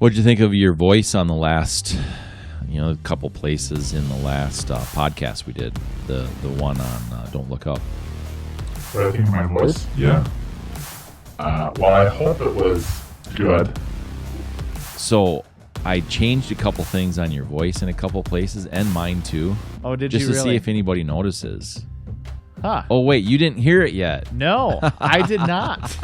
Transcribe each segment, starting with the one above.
What'd you think of your voice on the last, a couple places in the last podcast we did? The one on Don't Look Up. What I think of my voice? Yeah. Well, I hope it was good. So I changed a couple things on your voice in a couple places, and mine too. Oh, did you really? Just to see if anybody notices. Huh. Oh, wait, you didn't hear it yet. No, I did not.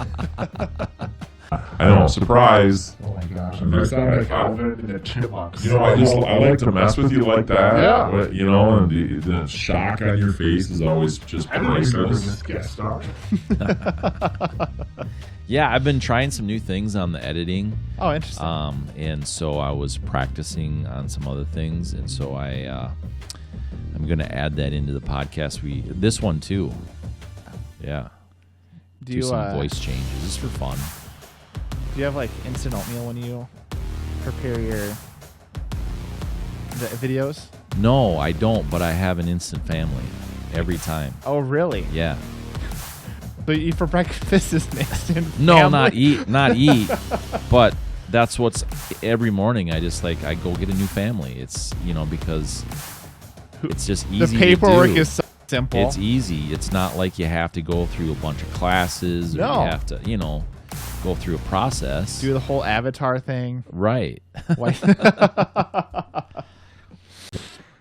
I know, surprise. Oh my gosh, I sound like Alvin and the Chipmunks. I like to mess with you like that. Yeah. And the shock on your face is always just priceless. Guest star. Yeah, I've been trying some new things on the editing. Oh, interesting. And so I was practicing on some other things, and so I'm going to add that into the podcast. This one too. Yeah. Do some voice changes. Just for fun. Do you have like instant oatmeal when you prepare the videos? No, I don't, but I have an instant family every time. Oh, really? Yeah. So you eat for breakfast is an instant family? No, not eat, but that's what's every morning. I go get a new family. It's, because it's just easy. The paperwork to do. is so simple. It's easy. It's not like you have to go through a bunch of classes or you have to, go through a process. Do the whole avatar thing. Right.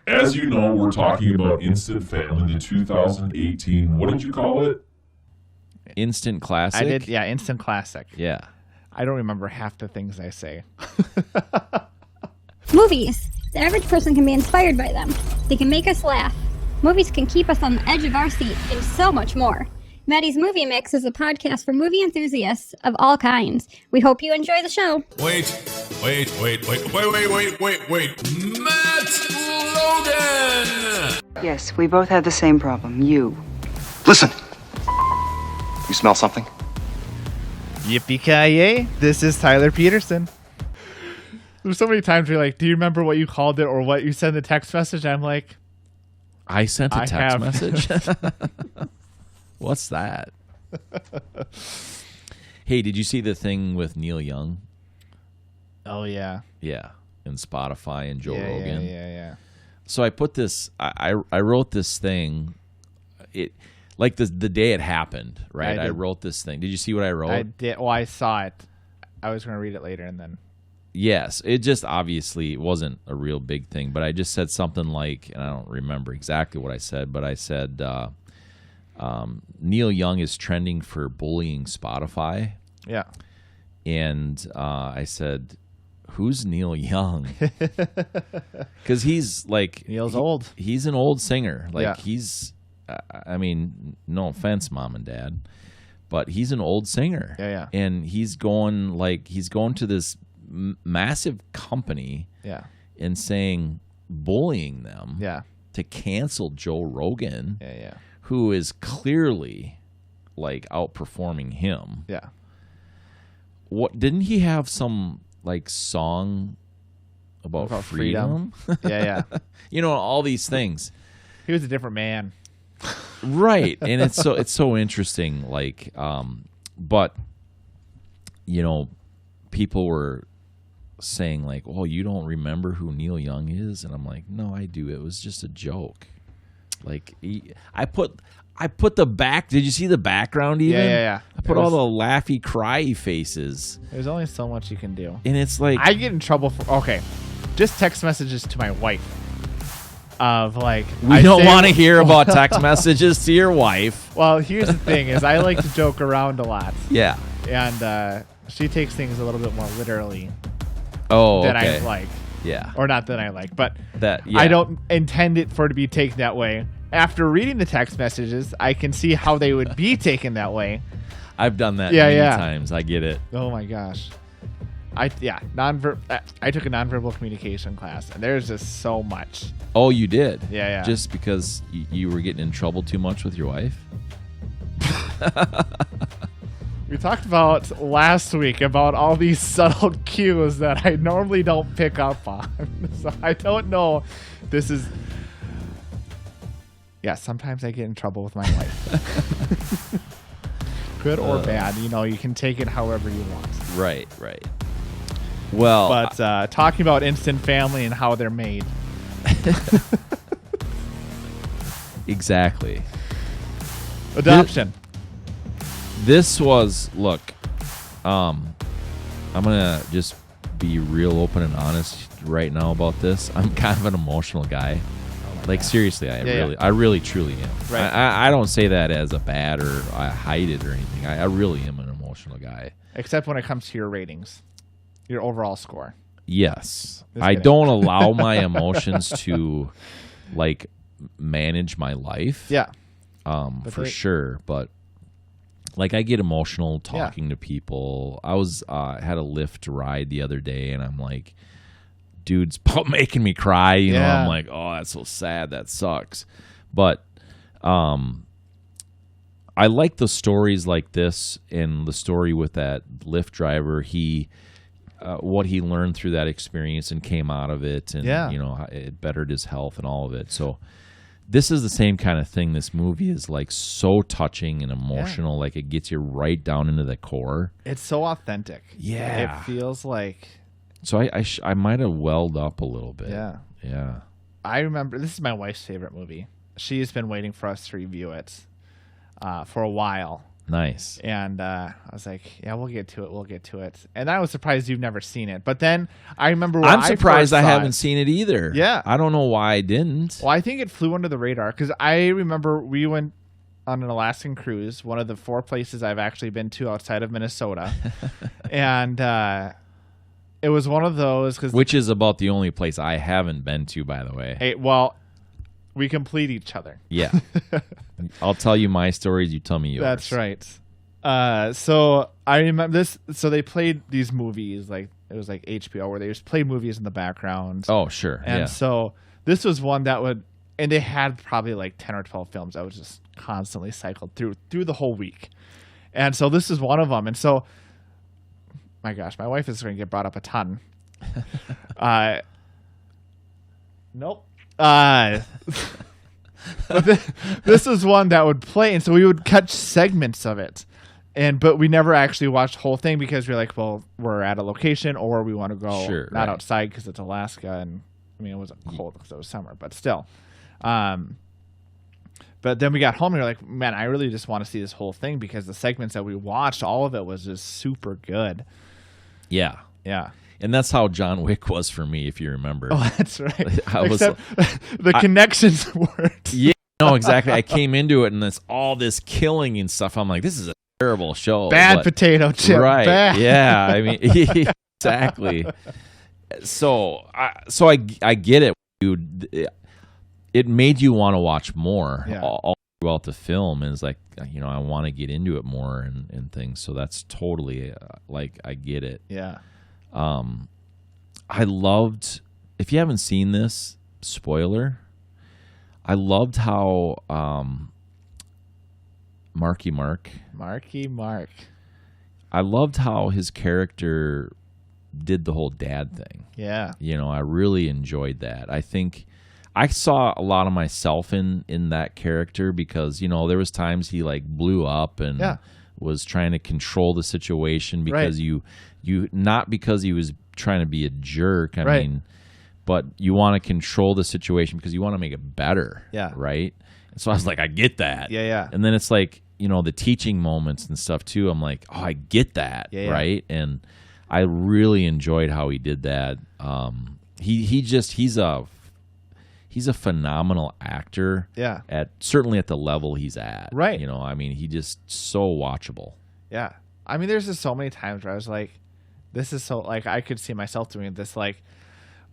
As you know, we're talking about Instant Family, the 2018. What did you call it? Instant Classic? I did, yeah, Instant Classic. Yeah. I don't remember half the things I say. Movies. The average person can be inspired by them. They can make us laugh. Movies can keep us on the edge of our seat, and so much more. Maddie's Movie Mix is a podcast for movie enthusiasts of all kinds. We hope you enjoy the show. Wait. Matt Logan! Yes, we both have the same problem. You. Listen. You smell something? Yippee-ki-yay. This is Tyler Peterson. There's so many times where you're like, do you remember what you called it or what you sent the text message? I'm like, I sent a text message? What's that? Hey, did you see the thing with Neil Young? Oh, yeah. Yeah, and Spotify and Joe Rogan. Yeah. So I put this, I wrote this thing, like the day it happened, right? I wrote this thing. Did you see what I wrote? I did. Well, I saw it. I was going to read it later and then. Yes, it just obviously wasn't a real big thing, but I just said something like, and I don't remember exactly what I said, but I said, Neil Young is trending for bullying Spotify. Yeah. And I said, who's Neil Young? Because he's like... Neil's old. He's an old singer. Like, yeah. He's... no offense, Mom and Dad, but he's an old singer. Yeah. And he's going to this massive company and bullying them to cancel Joe Rogan. Yeah. Who is clearly like outperforming him. Yeah. What didn't he have some like song about freedom? Yeah. All these things. He was a different man. Right. And it's so interesting, like but people were saying like, "Oh, you don't remember who Neil Young is?" And I'm like, "No, I do. It was just a joke." Like I put the back. Did you see the background even? Yeah. I put all the laughy, cryy faces. There's only so much you can do. And it's like I get in trouble for just text messages to my wife. Of like we don't want to hear about text messages to your wife. Well, here's the thing: is I like to joke around a lot. Yeah. And she takes things a little bit more literally. Oh, than okay. I like. Yeah. Or not that I like, but that I don't intend it for it to be taken that way. After reading the text messages, I can see how they would be taken that way. I've done that many times. I get it. Oh my gosh. I took a nonverbal communication class, and there's just so much. Oh, you did? Yeah. Just because you were getting in trouble too much with your wife? We talked about last week about all these subtle cues that I normally don't pick up on. So I don't know. This is... Yeah, sometimes I get in trouble with my wife. Good or bad. You can take it however you want. Right. Well, but talking about instant family and how they're made. Exactly. Adoption. This was, look, I'm gonna just be real open and honest right now about this. I'm kind of an emotional guy. Like, seriously, I really truly am. Right. I don't say that as a bad or I hide it or anything. I really am an emotional guy. Except when it comes to your ratings, your overall score. Yes. Just I kidding. don't allow my emotions to, like, manage my life. Yeah. For sure. But, like, I get emotional talking to people. I was had a Lyft ride the other day, and I'm like, dude's making me cry. You know, I'm like, oh, that's so sad. That sucks. But I like the stories like this, and the story with that Lyft driver. He, what he learned through that experience and came out of it, and you know, it bettered his health and all of it. So this is the same kind of thing. This movie is like so touching and emotional. Like, it gets you right down into the core. It's so authentic. Yeah, it feels like. So I might have welled up a little bit. Yeah. I remember, this is my wife's favorite movie. She's been waiting for us to review it for a while. Nice. And I was like, yeah, we'll get to it. And I was surprised you've never seen it. But then I remember when I'm surprised I haven't it. seen it either. Yeah. I don't know why I didn't. Well, I think it flew under the radar because I remember we went on an Alaskan cruise, one of the 4 places I've actually been to outside of Minnesota. And it was one of those. Which is about the only place I haven't been to, by the way. Hey, well, we complete each other. Yeah. I'll tell you my stories, you tell me yours. That's right. So I remember this. So they played these movies, like it was like HBO, where they just played movies in the background. Oh, sure. And so this was one that would, and they had probably like 10 or 12 films that was just constantly cycled through the whole week. And so this is one of them. And so, my gosh, my wife is going to get brought up a ton. Nope. But this is one that would play, and so we would catch segments of it, but we never actually watched the whole thing because we're like, well, we're at a location, or we want to go outside because it's Alaska, and I mean it wasn't cold because it was summer, but still. But then we got home and we were like, man, I really just want to see this whole thing because the segments that we watched, all of it was just super good. Yeah. Yeah. And that's how John Wick was for me, if you remember. Oh, that's right. Except the connections weren't. Yeah, no, exactly. I came into it and there's all this killing and stuff. I'm like, this is a terrible show. Bad potato chip. Right. Bad. Yeah. I mean, exactly. So I get it, dude. It made you want to watch more all throughout the film. And it's like, you know, I want to get into it more and things. So that's totally like, I get it. Yeah. I loved, if you haven't seen this, spoiler, I loved how Marky Mark. I loved how his character did the whole dad thing. Yeah. You know, I really enjoyed that. I think I saw a lot of myself in that character because, you know, there was times he like blew up and was trying to control the situation because you not because he was trying to be a jerk. I mean, but you want to control the situation because you want to make it better. Yeah. Right. And so I was like, I get that. Yeah. Yeah. And then it's like, you know, the teaching moments and stuff too. I'm like, oh, I get that. Yeah. Right. And I really enjoyed how he did that. He's a phenomenal actor. Yeah. Certainly at the level he's at. Right. You know, I mean, he just so watchable. Yeah. I mean, there's just so many times where I was like, this is so, like, I could see myself doing this, like,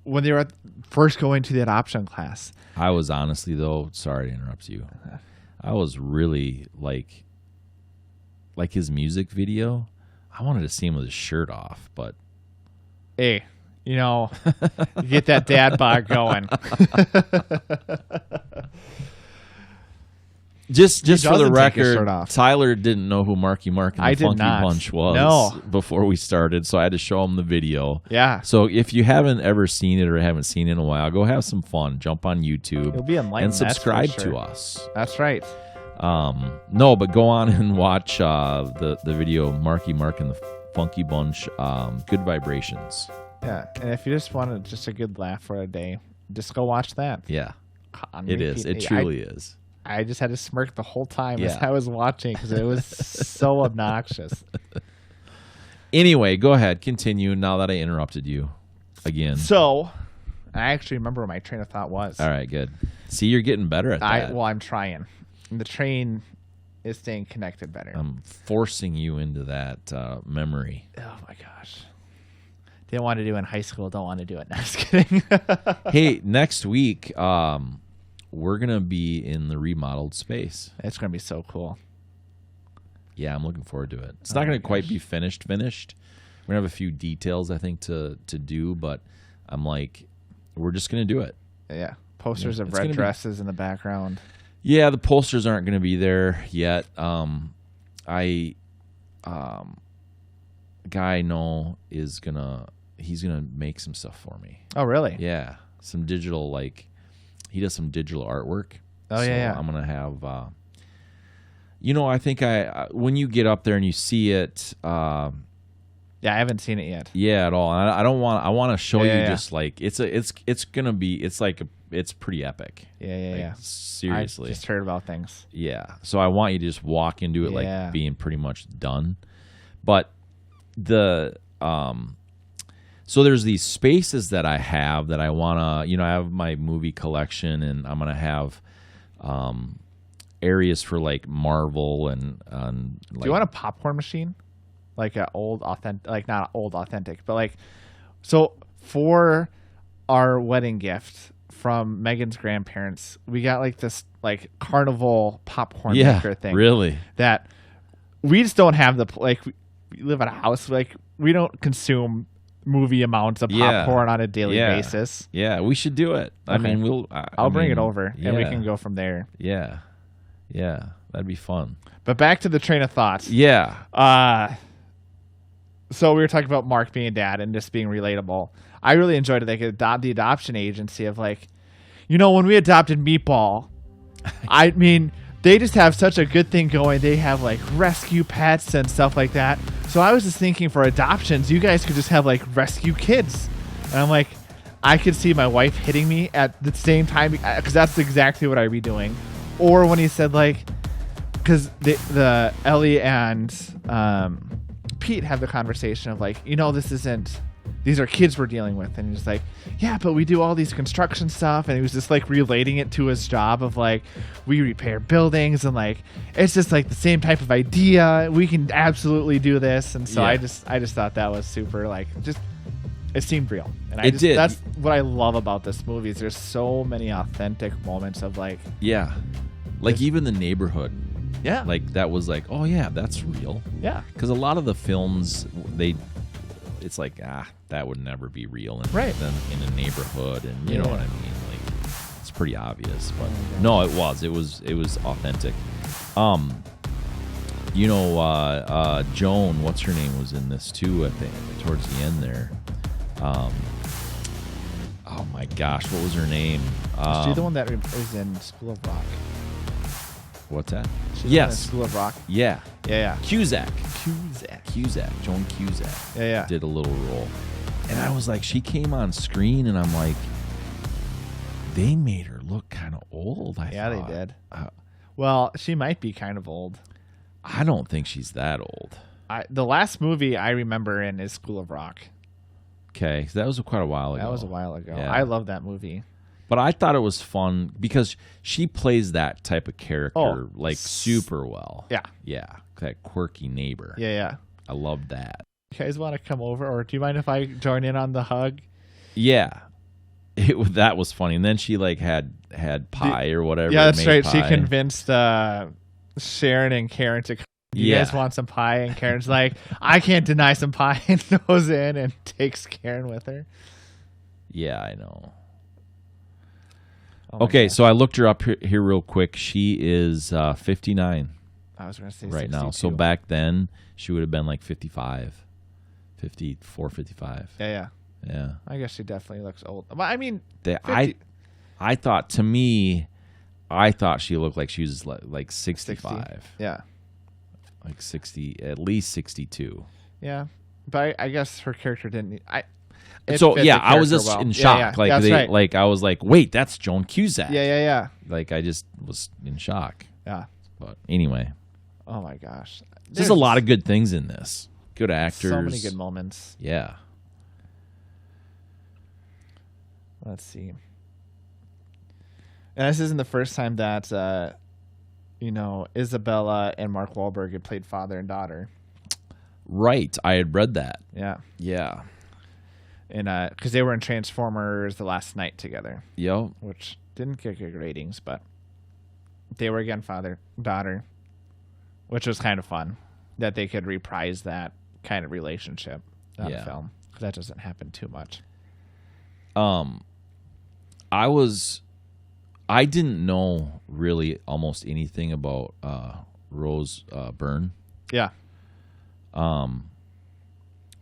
when they were first going to the adoption class. I was honestly, though, sorry to interrupt you, I was really, like his music video, I wanted to see him with his shirt off, but. Hey, you know, you get that dad bod going. Just for the record, Tyler didn't know who Marky Mark and the Funky Bunch was before we started, so I had to show him the video. Yeah. So if you haven't ever seen it or haven't seen it in a while, go have some fun. Jump on YouTube. You'll be enlightened, and subscribe to us. That's right. No, but go on and watch the video Marky Mark and the Funky Bunch, Good Vibrations. Yeah, and if you just wanted just a good laugh for a day, just go watch that. Yeah, it is. It truly is. I just had to smirk the whole time as I was watching because it was so obnoxious. Anyway, go ahead. Continue now that I interrupted you again. So, I actually remember where my train of thought was. All right, good. See, you're getting better at that. I'm trying. And the train is staying connected better. I'm forcing you into that memory. Oh, my gosh. Didn't want to do it in high school. Don't want to do it. No, just kidding. Hey, next week, we're going to be in the remodeled space. It's going to be so cool. Yeah, I'm looking forward to it. It's not going to quite be finished. We're going to have a few details, I think, to do, but I'm like, we're just going to do it. Yeah. Posters of red dresses in the background. Yeah, the posters aren't going to be there yet. Guy I know he's gonna make some stuff for me. Oh, really? Yeah, some digital, he does some digital artwork. Oh, yeah. I'm gonna have. I think when you get up there and you see it. Yeah, I haven't seen it yet. Yeah, at all. I don't want. I want to show you just it's pretty epic. Yeah. Seriously, I just heard about things. Yeah, so I want you to just walk into it being pretty much done, but so there's these spaces that I have that I want to, I have my movie collection, and I'm gonna have areas for Marvel and do you want a popcorn machine? Like an old authentic, not old authentic, but so for our wedding gift from Megan's grandparents, we got this carnival popcorn maker thing. Really? That we just don't have we live in a house, we don't consume movie amounts of popcorn on a daily basis. Yeah, we should do it. Okay. I mean, I'll bring it over and we can go from there. Yeah, that'd be fun. But back to the train of thought. Yeah. So we were talking about Mark being a dad and just being relatable. I really enjoyed it. The adoption agency of when we adopted Meatball, I mean, they just have such a good thing going. They have rescue pets and stuff like that. So I was just thinking for adoptions, you guys could just have rescue kids. And I'm like, I could see my wife hitting me at the same time because that's exactly what I'd be doing. Or when he said because the Ellie and Pete have the conversation of these are kids we're dealing with, and he's yeah, but we do all these construction stuff, and he was just relating it to his job of we repair buildings, and it's just the same type of idea. We can absolutely do this, and so I just thought that was super it seemed real, and it did. That's what I love about this movie is there's so many authentic moments of even the neighborhood. Yeah. That was oh yeah, that's real. Yeah. Because a lot of the films, it's that would never be real in a neighborhood, and you know what I mean. It's pretty obvious, but no, it was authentic. Joan, what's her name, was in this too, I think, towards the end there. Oh my gosh, what was her name? Is she the one that is in School of Rock? What's that? Yes. School of Rock. Yeah. Cusack. Joan Cusack. Yeah. Did a little role. And I was she came on screen, and I'm they made her look kind of old, I thought. They did. Well, she might be kind of old. I don't think she's that old. The last movie I remember in is School of Rock. Okay. That was quite a while ago. That was a while ago. Yeah. I love that movie. But I thought it was fun because she plays that type of character super well. Yeah. Yeah. That quirky neighbor. Yeah. I love that. You guys want to come over, or do you mind if I join in on the hug? Yeah. That was funny. And then she had pie or whatever. Yeah, that's right. Pie. She convinced Sharon and Karen to come. You guys want some pie? And Karen's I can't deny some pie, and goes in and takes Karen with her. Yeah, I know. Okay, so I looked her up here real quick. She is 59. I was going to say right 62. now. So back then, she would have been 55, 54, 55. Yeah. I guess she definitely looks old. I mean, I thought she looked like she was 65. 60? Yeah. 60, at least 62. Yeah. But I guess her character didn't. So yeah, I was just in shock. Like I was like, wait, that's Joan Cusack. Yeah. Like I just was in shock. Yeah. But anyway. Oh my gosh. There's a lot of good things in this. Good actors. So many good moments. Yeah. Let's see. And this isn't the first time that Isabela and Mark Wahlberg had played father and daughter. Right. I had read that. Yeah. Yeah. And because they were in Transformers The Last Night together. Yep. Which didn't get good ratings, but they were again father daughter, which was kind of fun that they could reprise that kind of relationship on film. That doesn't happen too much. I didn't know really almost anything about Rose Byrne. Yeah.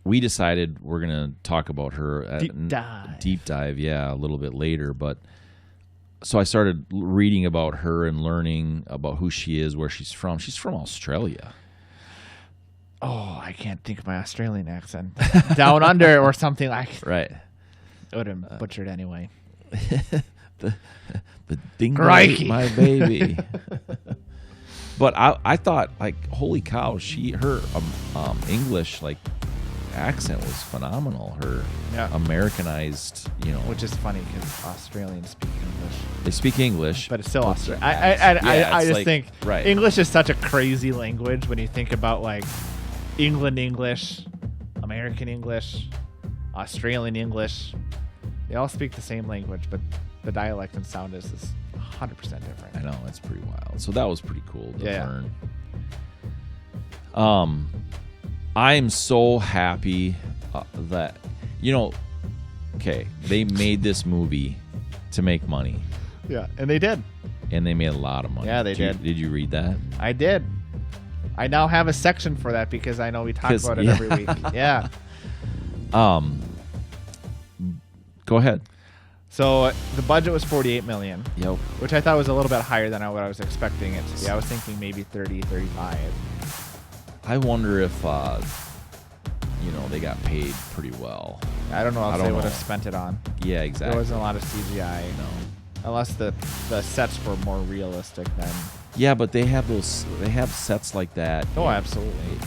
We decided we're gonna talk about her deep dive, a little bit later. But so I started reading about her and learning about who she is, where she's from. She's from Australia. Oh, I can't think of my Australian accent. Down under or something like. Right. It would have butchered anyway. the dingo, my baby. But I thought, like, holy cow, her English accent was phenomenal. Her Americanized, which is funny because Australians speak English. They speak English, but it's still Australian. I just think English is such a crazy language when you think about England English, American English, Australian English. They all speak the same language, but the dialect and sound is 100% different. I know, it's pretty wild. So that was pretty cool to learn. I'm so happy that they made this movie to make money. Yeah, and they did. And they made a lot of money. Yeah, they did. Did you read that? I did. I now have a section for that because I know we talk about it every week. Yeah. Go ahead. So the budget was $48 million. Yep. Which I thought was a little bit higher than what I was expecting it to be. I was thinking maybe 30, 35. I wonder if they got paid pretty well. I don't know what they would have spent it on. Yeah, exactly. There wasn't a lot of CGI. No. Unless the sets were more realistic then. Yeah, but they have sets like that. Oh, absolutely.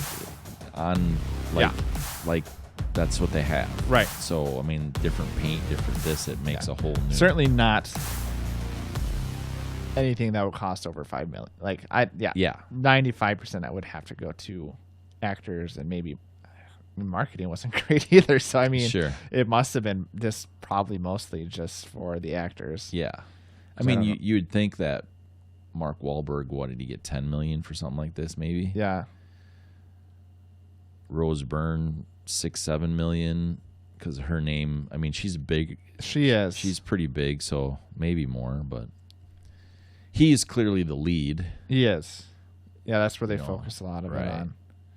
That's what they have. Right. So, I mean, different paint, different this, it makes a whole new... Certainly not anything that would cost over $5 million. 95% that would have to go to actors, and maybe marketing wasn't great either. So, I mean, it must have been this probably mostly just for the actors. Yeah. I mean, you would think that Mark Wahlberg, what did he get, $10 million for something like this, maybe? Yeah. Rose Byrne, $6-7 million, because her name. I mean, she's big. She is. She's pretty big, so maybe more. But he is clearly the lead. He is. Yeah, that's where they focus a lot of it on.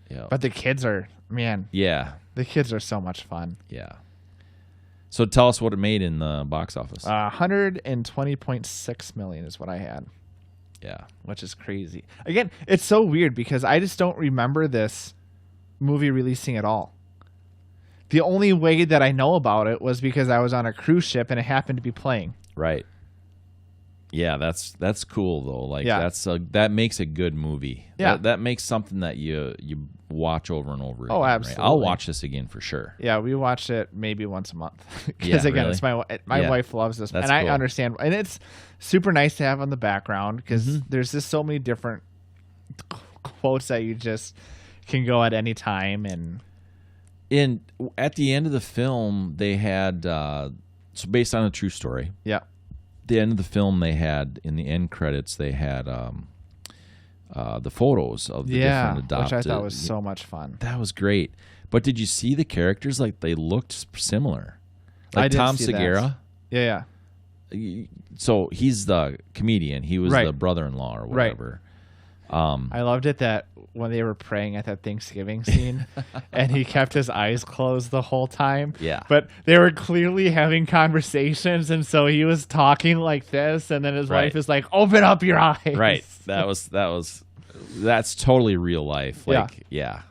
Yeah. But the kids are, man. Yeah. The kids are so much fun. Yeah. So tell us what it made in the box office. $120.6 million is what I had. Yeah. Which is crazy. Again, it's so weird because I just don't remember this movie releasing at all. The only way that I know about it was because I was on a cruise ship and it happened to be playing. Right. Yeah, that's cool though. That makes a good movie. Yeah. That makes something that you watch over and over again. Oh, absolutely. Right? I'll watch this again for sure. Yeah, we watch it maybe once a month. Because again, really? It's my wife loves this. That's cool. I understand. And it's super nice to have on the background because there's just so many different quotes that you just can go at any time. And at the end of the film, they had so based on a true story. Yeah. The end of the film, they had in the end credits, they had the photos of the different adopted, which I thought was so much fun. That was great. But did you see the characters? Like they looked similar. Like Tom Segura. Yeah. So he's the comedian. He was the brother-in-law or whatever. I loved it that when they were praying at that Thanksgiving scene and he kept his eyes closed the whole time. Yeah. But they were clearly having conversations, and so he was talking like this, and then his wife is like, open up your eyes. Right. That's totally real life. Like, yeah.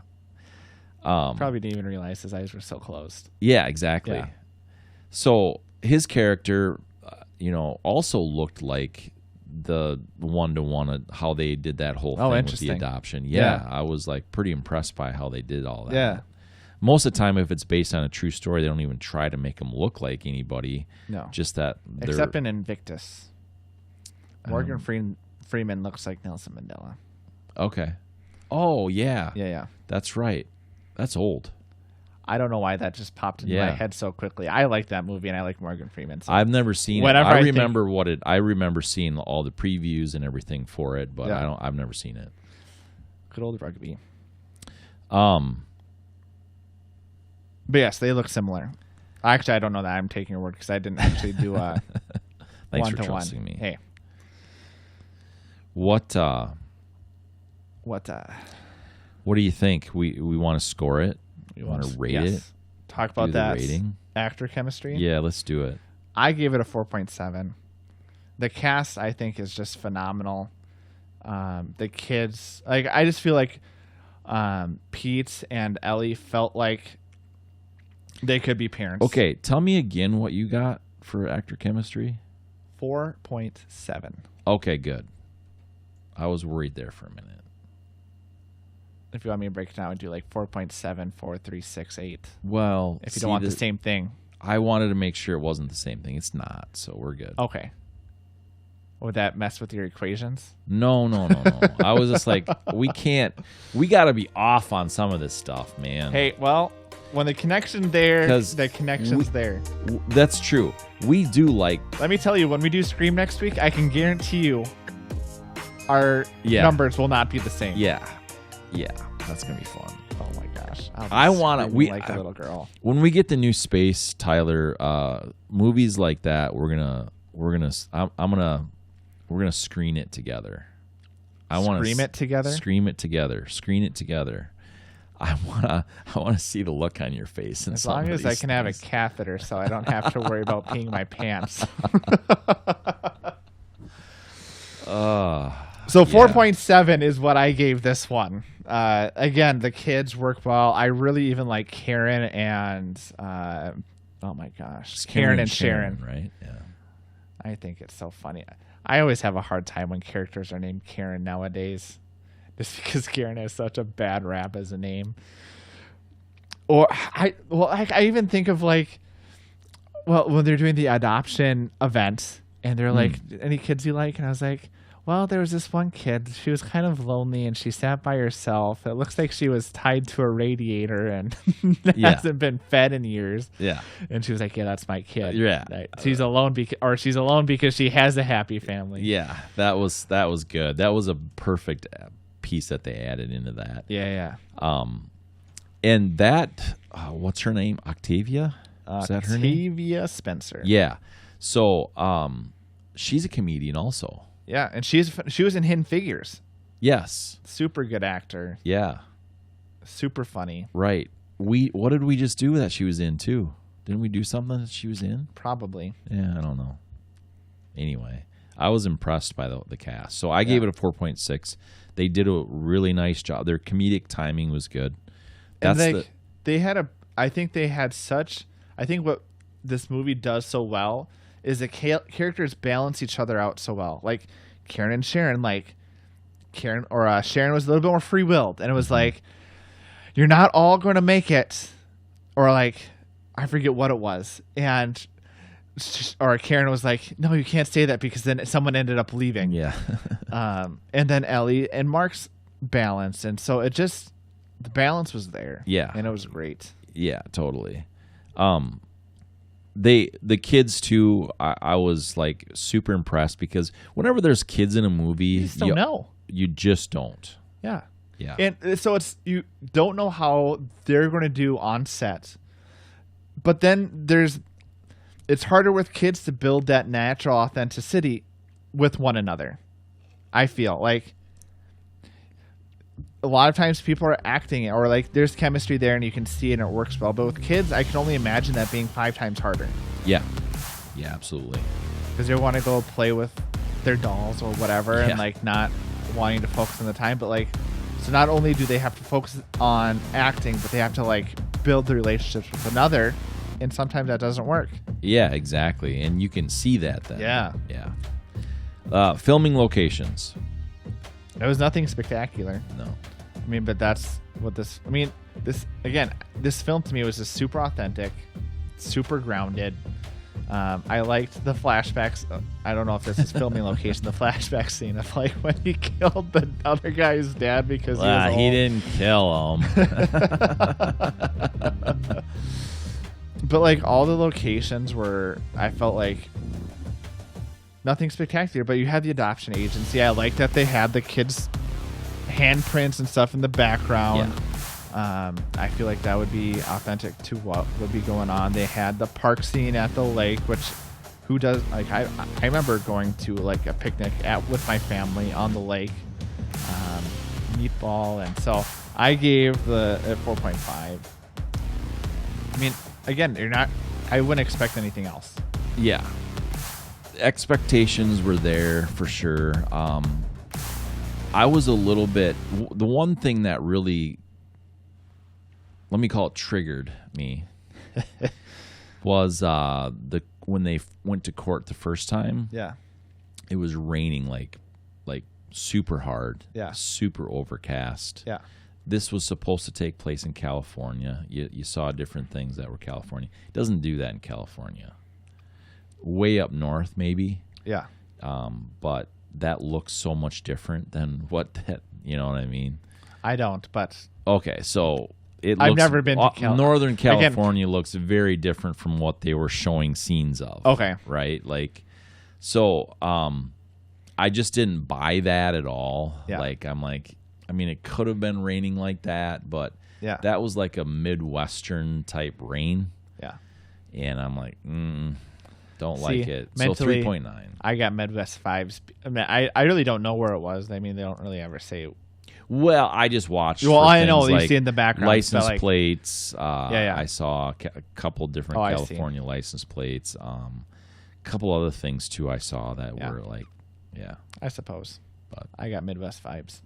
Probably didn't even realize his eyes were so closed. Yeah, exactly. So his character, also looked like the one-to-one of how they did that whole thing with the adoption. Yeah, I was like pretty impressed by how they did all that. Yeah. Most of the time, if it's based on a true story, they don't even try to make them look like anybody. No. Just that. Except in Invictus. Morgan Freeman looks like Nelson Mandela. Okay. Oh, yeah. Yeah. That's right. That's old. I don't know why that just popped into my head so quickly. I like that movie, and I like Morgan Freeman. So I've never seen it. I remember seeing all the previews and everything for it, but I've never seen it. Good old rugby. But yes, they look similar. Actually, I don't know that. I'm taking your word because I didn't actually do a Thanks one-to-one. for trusting me. Hey. What do you think? We want to score it? We want to rate it? Talk about that rating? Actor chemistry? Yeah, let's do it. I gave it a 4.7. The cast, I think, is just phenomenal. The kids, I just feel like Pete and Ellie felt like they could be parents. Okay, tell me again what you got for actor chemistry. 4.7. Okay, good. I was worried there for a minute. If you want me to break it down, I would do like 4.7, 4, 3, 6, 8. Well, if you don't want the same thing. I wanted to make sure it wasn't the same thing. It's not, so we're good. Okay. Would that mess with your equations? No. I was just like, we got to be off on some of this stuff, man. Hey, well, when the connection's there, the connection's there. That's true. We do like... Let me tell you, when we do Scream next week, I can guarantee you our numbers will not be the same. Yeah, that's going to be fun. Oh my gosh. I want to... like a little girl. When we get the new space, Tyler, movies like that, we're going to screen it together. Scream it together? Scream it together. Screen it together. I wanna see the look on your face. As long as I can have a catheter, so I don't have to worry about peeing my pants. So 4.7 is what I gave this one. Again, the kids work well. I really even like Karen and oh my gosh, Karen and Sharon. Right? Yeah. I think it's so funny. I always have a hard time when characters are named Karen nowadays, just because Karen has such a bad rap as a name. Or I even think of like, well, when they're doing the adoption event and they're like, any kids you like? And I was like, well, there was this one kid. She was kind of lonely and she sat by herself. It looks like she was tied to a radiator and hasn't been fed in years. Yeah. And she was like, yeah, that's my kid. Yeah. She's alone she's alone because she has a happy family. Yeah. That was good. That was a perfect piece that they added into that. Yeah. And that, what's her name? Octavia? Is that her name? Octavia Spencer. Yeah. So, she's a comedian also. Yeah, and she was in Hidden Figures. Yes. Super good actor. Yeah. Super funny. Right. What did we just do that she was in too? Didn't we do something that she was in? Probably. Yeah, I don't know. Anyway, I was impressed by the cast. So I gave it a 4.6. They did a really nice job. Their comedic timing was good. I think what this movie does so well is the characters balance each other out so well. Like Karen and Sharon, Sharon was a little bit more free-willed, and it was like, you're not all going to make it, or I forget what it was, or Karen was like, no, you can't say that because then someone ended up leaving. Yeah. And then Ellie and Mark's balance, and so the balance was there. Yeah. And it was great. Yeah, totally. The kids too, I was like super impressed because whenever there's kids in a movie, you just don't know. You just don't. Yeah. Yeah. And so you don't know how they're going to do on set. But then it's harder with kids to build that natural authenticity with one another. I feel like a lot of times people are acting it, or there's chemistry there and you can see it and it works well. But with kids, I can only imagine that being 5 times harder. Yeah. Yeah, absolutely. Because they want to go play with their dolls or whatever and not wanting to focus on the time. But so not only do they have to focus on acting, but they have to build the relationships with and sometimes that doesn't work. Yeah, exactly. And you can see that then. Yeah. Filming locations. There was nothing spectacular. No. I mean, but that's what this film to me was just super authentic, super grounded. I liked the flashbacks. I don't know if this is filming location. The flashback scene of like when he killed the other guy's dad because he didn't kill him. But like all the locations were, I felt like nothing spectacular. But you had the adoption agency. I liked that they had the kids' handprints and stuff in the background. Yeah. I feel like that would be authentic to what would be going on. They had the park scene at the lake, which who does like I remember going to like a picnic with my family on the lake, meatball, and so I gave the 4.5. I mean, again, I wouldn't expect anything else. Yeah, expectations were there for sure. I was a little bit, the one thing that really, let me call it, triggered me was when they went to court the first time. Yeah, it was raining like super hard. Yeah, super overcast. Yeah, this was supposed to take place in California. You saw different things that were California. It doesn't do that in California. Way up north, maybe. Yeah. But that looks so much different than what that. You know what I mean? I don't, but okay, so. I've never been to Northern California looks very different from what they were showing scenes of. Okay. Right? Like, so I just didn't buy that at all. Yeah. Like, I'm like, I mean, it could have been raining like that, but that was like a Midwestern type rain. Yeah. And I'm like, don't like it. So 3.9. I got Midwest 5s. I mean, I really don't know where it was. I mean, they don't really ever say. Well, I just watched. Well, I know like you see in the background license plates. I saw a couple different California license plates. A couple other things too. I saw that were like, I suppose. But I got Midwest 5s,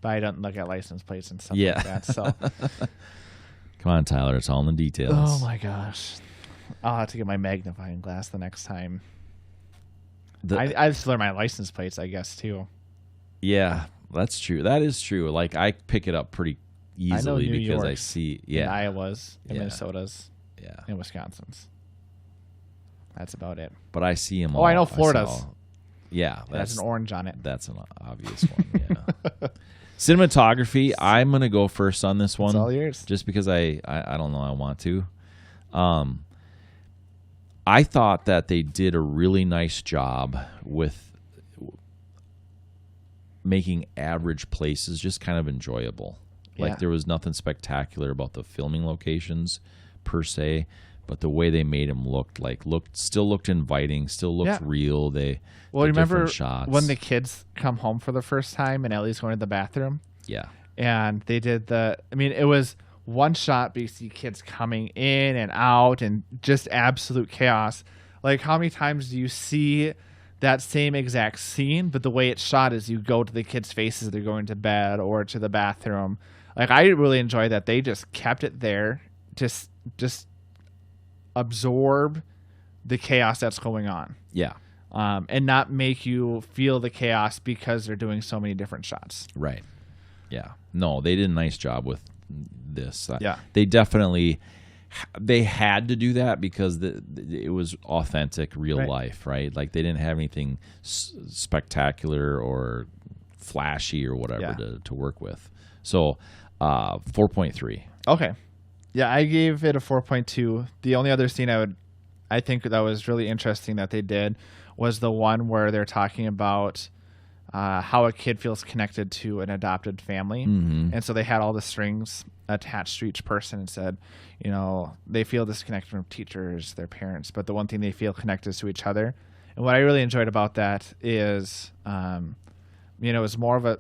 but I don't look at license plates and stuff like that. So, come on, Tyler. It's all in the details. Oh my gosh, I'll have to get my magnifying glass the next time. I just learn my license plates, I guess, too. Yeah. That's true. That is true. Like, I pick it up pretty easily because I see. Yeah. In Iowa's, in Minnesota's, in Wisconsin's. That's about it. But I see them all. Oh, I know Florida's. That's an orange on it. That's an obvious one. Yeah. Cinematography. I'm gonna go first on this one. It's all yours. Just because I don't know. I want to. I thought that they did a really nice job with making average places just kind of enjoyable. Like, there was nothing spectacular about the filming locations per se, but the way they made them still looked inviting, still looked real. Remember shots. When the kids come home for the first time and Ellie's going to the bathroom? Yeah. And they did it was one shot, but you see kids coming in and out and just absolute chaos. Like, how many times do you see that same exact scene, but the way it's shot is you go to the kids' faces, they're going to bed or to the bathroom. Like, I really enjoy that they just kept it there, just absorb the chaos that's going on. Yeah. And not make you feel the chaos because they're doing so many different shots. Right. Yeah. No, they did a nice job with this. Yeah. They definitely. They had to do that because it was authentic, real life, right? Like, they didn't have anything spectacular or flashy or whatever to work with. So, 4.3. Okay. Yeah, I gave it a 4.2. The only other scene I think that was really interesting that they did was the one where they're talking about how a kid feels connected to an adopted family. Mm-hmm. And so they had all the strings attached to each person and said, they feel disconnected from teachers, their parents, but the one thing they feel connected is to each other. And what I really enjoyed about that is, it was more of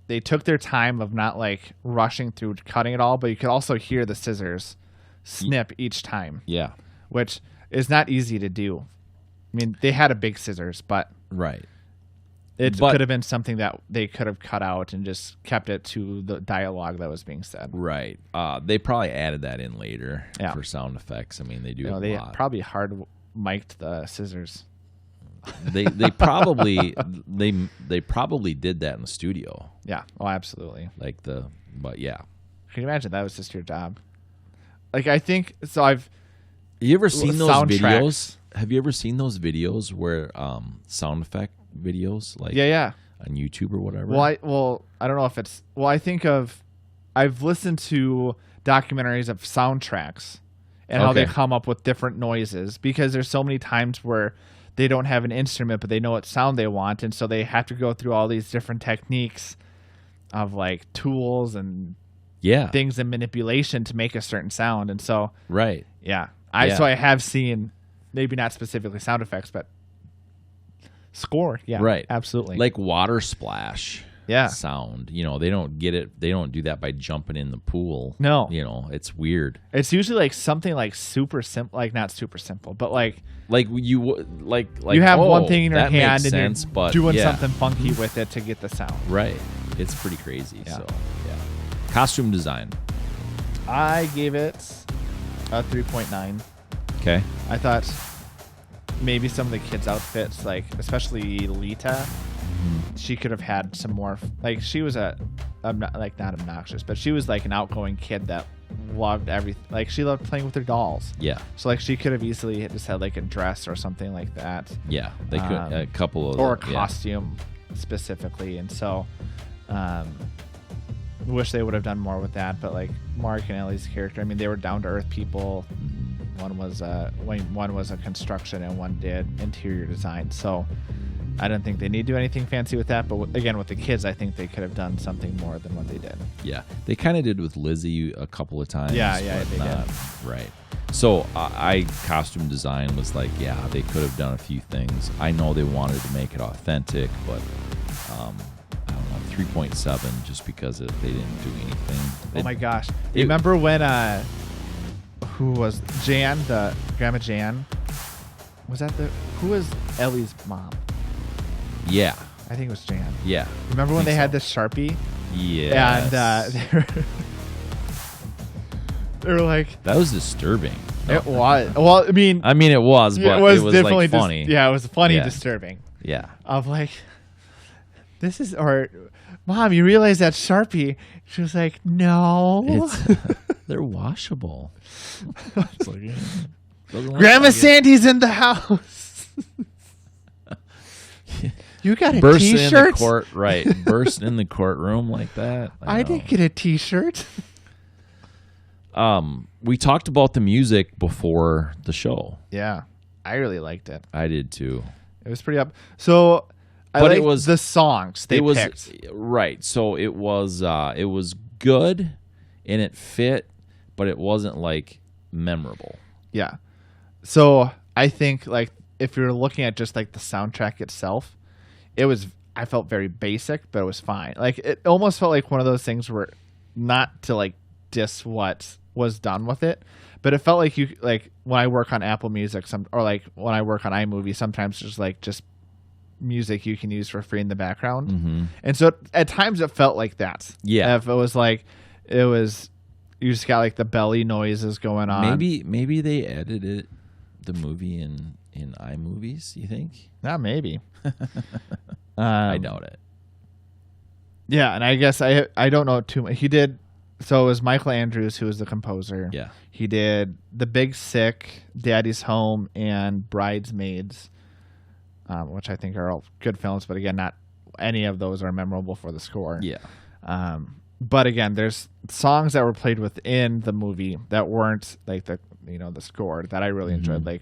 they took their time of not like rushing through cutting it all, but you could also hear the scissors snip each time. Yeah. Which is not easy to do. I mean, they had a big scissors, but. Right. It could have been something that they could have cut out and just kept it to the dialogue that was being said. Right. They probably added that in later for sound effects. I mean, they do. They probably hard mic'd the scissors. They probably they probably did that in the studio. Yeah. Oh, absolutely. But yeah. Can you imagine that was just your job? Like, I think so. You ever seen those videos? Have you ever seen those videos where sound effect videos, like on YouTube or whatever? Well, I don't know if it's. Well, I've listened to documentaries of soundtracks and how they come up with different noises, because there's so many times where they don't have an instrument, but they know what sound they want, and so they have to go through all these different techniques of like tools and things and manipulation to make a certain sound. And so so I have seen, maybe not specifically sound effects, but score. Yeah, right. Absolutely. Like water splash sound. You know, they don't get it. They don't do that by jumping in the pool. No. You know, it's weird. It's usually like something like super simple, like not super simple, but like you have one thing in your hand and sense, you're doing something funky with it to get the sound. Right. It's pretty crazy. Yeah. So, costume design. I gave it a 3.9. Okay. I thought maybe some of the kids' outfits, like especially Lita, she could have had some more. Like, she was not obnoxious, but she was like an outgoing kid that loved everything. Like, she loved playing with her dolls. Yeah. So like she could have easily just had like a dress or something like that. Yeah, they could a couple of or a costume specifically, and so. Wish they would have done more with that, but like Mark and Ellie's character, I mean, they were down to earth people. One was a construction and one did interior design. So I don't think they need to do anything fancy with that. But again, with the kids, I think they could have done something more than what they did. Yeah, they kind of did with Lizzie a couple of times. Yeah, they did. Right. So costume design was like, they could have done a few things. I know they wanted to make it authentic, but I don't know, 3.7 just because they didn't do anything. Oh my gosh! You remember when who was Jan, the Grandma Jan? Was that who was Ellie's mom? Yeah, I think it was Jan. Yeah. Remember when they had this Sharpie? Yeah. And they were like, that was disturbing. No. It was. Well, I mean, it was, but it was definitely like funny. It was funny, disturbing. Yeah. Of like, this is, or Mom, you realize that Sharpie? She was like, no. They're washable. Grandma Sandy's in the house. You got a T-shirt? In the court, right. Burst in the courtroom like that. I didn't get a T-shirt. We talked about the music before the show. Yeah. I really liked it. I did too. It was pretty up. So it was the songs they picked. Right. So it was good and it fit, but it wasn't like memorable. Yeah. So I think like if you're looking at just like the soundtrack itself, I felt very basic, but it was fine. Like it almost felt like one of those things where not to like diss what was done with it, but it felt like when I work on Apple Music or like when I work on iMovie, sometimes there's like just music you can use for free in the background. Mm-hmm. And so at times it felt like that. Yeah. If it was like, you just got like the belly noises going on. Maybe they edited the movie in iMovies, you think? Not maybe. I doubt it. Yeah, and I guess I don't know too much. He did, so it was Michael Andrews who was the composer. Yeah. He did The Big Sick, Daddy's Home, and Bridesmaids, which I think are all good films, but again, not any of those are memorable for the score. Yeah. But again, there's songs that were played within the movie that weren't like the score that I really enjoyed, like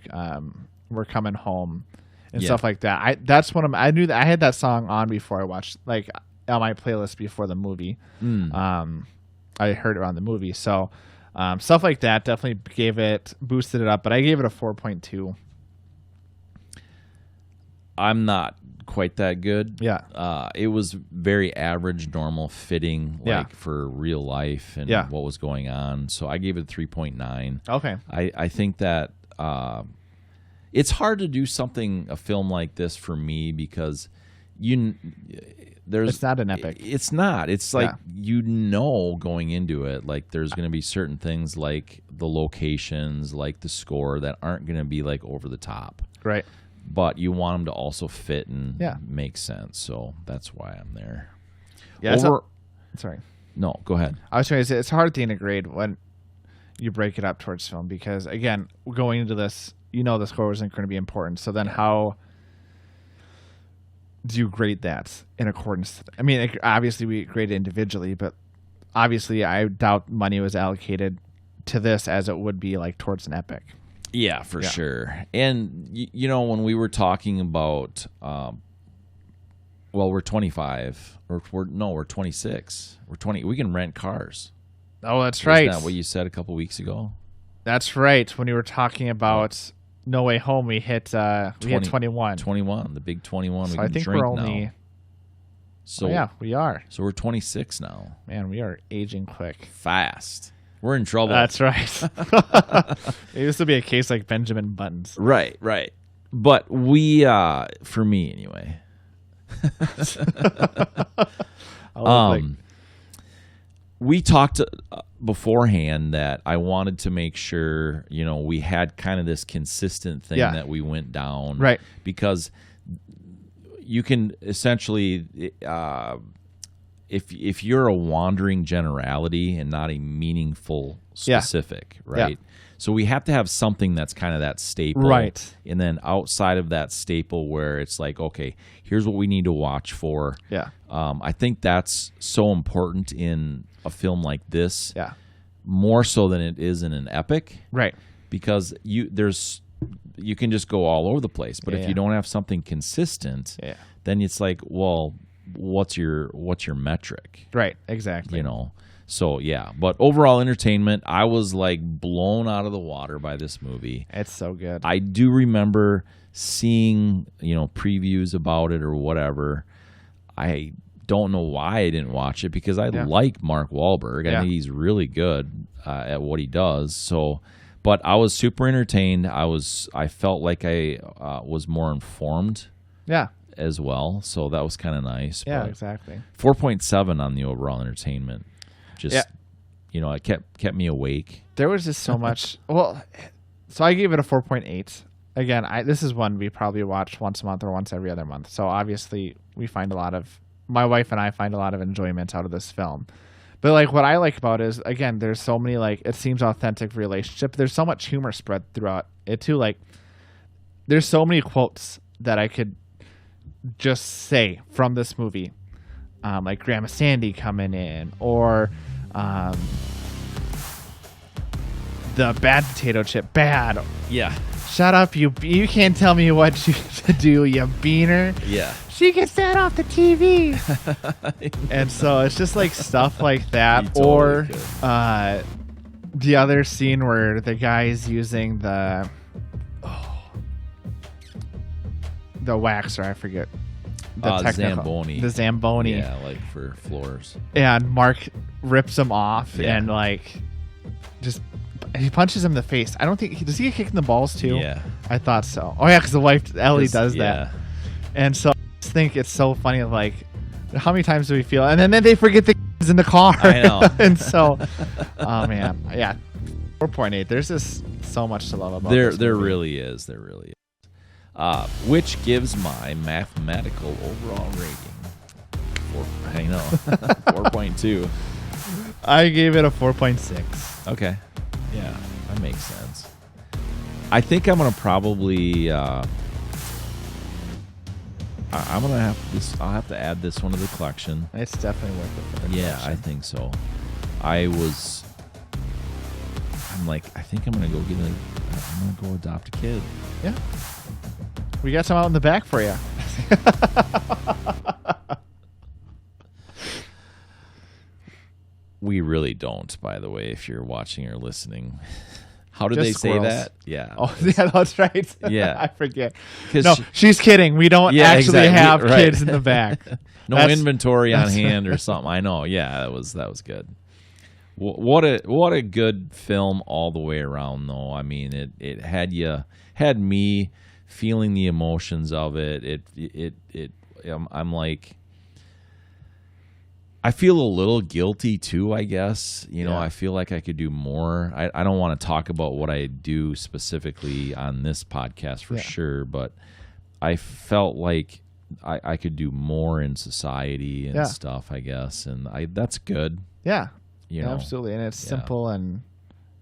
We're Coming Home and stuff like that. That's one of I knew that I had that song on before I watched, like on my playlist before the movie. I heard it on the movie, so stuff like that definitely boosted it up. But I gave it a 4.2. I'm not quite that good. Yeah. It was very average, normal, fitting, like for real life and what was going on. So I gave it a 3.9. Okay. I think that it's hard to do a film like this for me because it's not an epic. It's not. It's like going into it, like there's going to be certain things like the locations, like the score that aren't going to be like over the top. Right. But you want them to also fit and make sense. So that's why I'm there. Yeah. Sorry. No, go ahead. I was trying to say it's hard to integrate when you break it up towards film because, again, going into this, the score wasn't going to be important. So then how do you grade that in accordance to I mean, obviously we grade it individually, but obviously I doubt money was allocated to this as it would be like towards an epic. Yeah, for sure. And, when we were talking about, we're 25 or we're 26. We're 20. We can rent cars. Oh, that's right. Isn't that what you said a couple weeks ago? That's right. When you were talking about No Way Home, we hit 21. 21, the big 21. So we can I think drink we're only. Now. So we are. So we're 26 now. Man, we are aging quick. Fast. We're in trouble. That's right. Maybe this will be a case like Benjamin Button's. Right. But we, for me anyway. We talked beforehand that I wanted to make sure, we had kind of this consistent thing that we went down. Right. Because you can essentially, if you're a wandering generality and not a meaningful specific, right? Yeah. So we have to have something that's kind of that staple. Right. And then outside of that staple where it's like, okay, here's what we need to watch for. Yeah. I think that's so important in a film like this. Yeah. More so than it is in an epic. Right. Because you can just go all over the place. But if you don't have something consistent, then it's like, well, what's your metric? Right. Exactly. So but overall entertainment, I was like blown out of the water by this movie. It's so good. I do remember seeing, previews about it or whatever. I don't know why I didn't watch it because I like Mark Wahlberg. I think he's really good at what he does. So, but I was super entertained. I felt like I was more informed. Yeah. As well. So that was kind of nice. Yeah, exactly. 4.7 on the overall entertainment. Just, it kept me awake. There was just so much. Well, so I gave it a 4.8. Again, this is one we probably watch once a month or once every other month. So obviously my wife and I find a lot of enjoyment out of this film. But like what I like about it is, again, there's so many, like, it seems authentic relationship. There's so much humor spread throughout it too. Like there's so many quotes that I could just say from this movie. Like Grandma Sandy coming in, or the bad potato chip. Bad. Yeah. Shut up, you can't tell me what to do, you beaner. Yeah. She gets that off the TV. And so it's just like stuff like that. Totally the other scene where the guy's using the waxer, I forget. The Zamboni. The Zamboni. Yeah, like for floors. And Mark rips him off and like just he punches him in the face. I don't think does he get kicked in the balls too? Yeah. I thought so. Oh yeah, because the wife Ellie does that. And so I just think it's so funny, like how many times do we feel and then they forget the kids in the car. I know. And so oh man. Yeah. 4.8. There's just so much to love about this there movie. really is. There really is. Which gives my mathematical overall rating 4.2. I gave it a 4.6. Okay. Yeah, that makes sense. I think I'm gonna probably I'm gonna have this. I'll have to add this one to the collection. It's definitely worth it for the collection. I think so. I'm like, I think I'm gonna go adopt a kid. Yeah. We got some out in the back for you. We really don't, by the way, if you're watching or listening. How do they squirrels. Say that? Yeah. Oh, yeah, that's right. Yeah. I forget. No, she's kidding. We don't actually have kids in the back. No inventory on hand or something. I know. Yeah, that was good. What a good film all the way around, though. I mean, it had me feeling the emotions of it. I'm like, I feel a little guilty too, I guess. You know, I feel like I could do more. I don't want to talk about what I do specifically on this podcast for sure, but I felt like I could do more in society and stuff, I guess. And that's good. Yeah. You know? Absolutely. And it's simple, and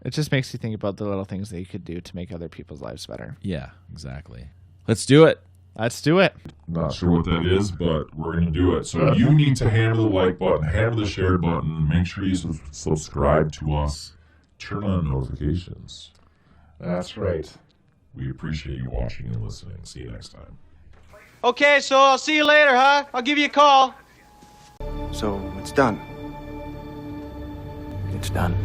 it just makes you think about the little things that you could do to make other people's lives better. Yeah, exactly. Let's do it. Let's do it. Not sure what that is, but we're going to do it. So you need to hammer the like button, hammer the share button, make sure you subscribe to us, turn on notifications. That's right. We appreciate you watching and listening. See you next time. Okay, so I'll see you later, huh? I'll give you a call. So it's done. It's done.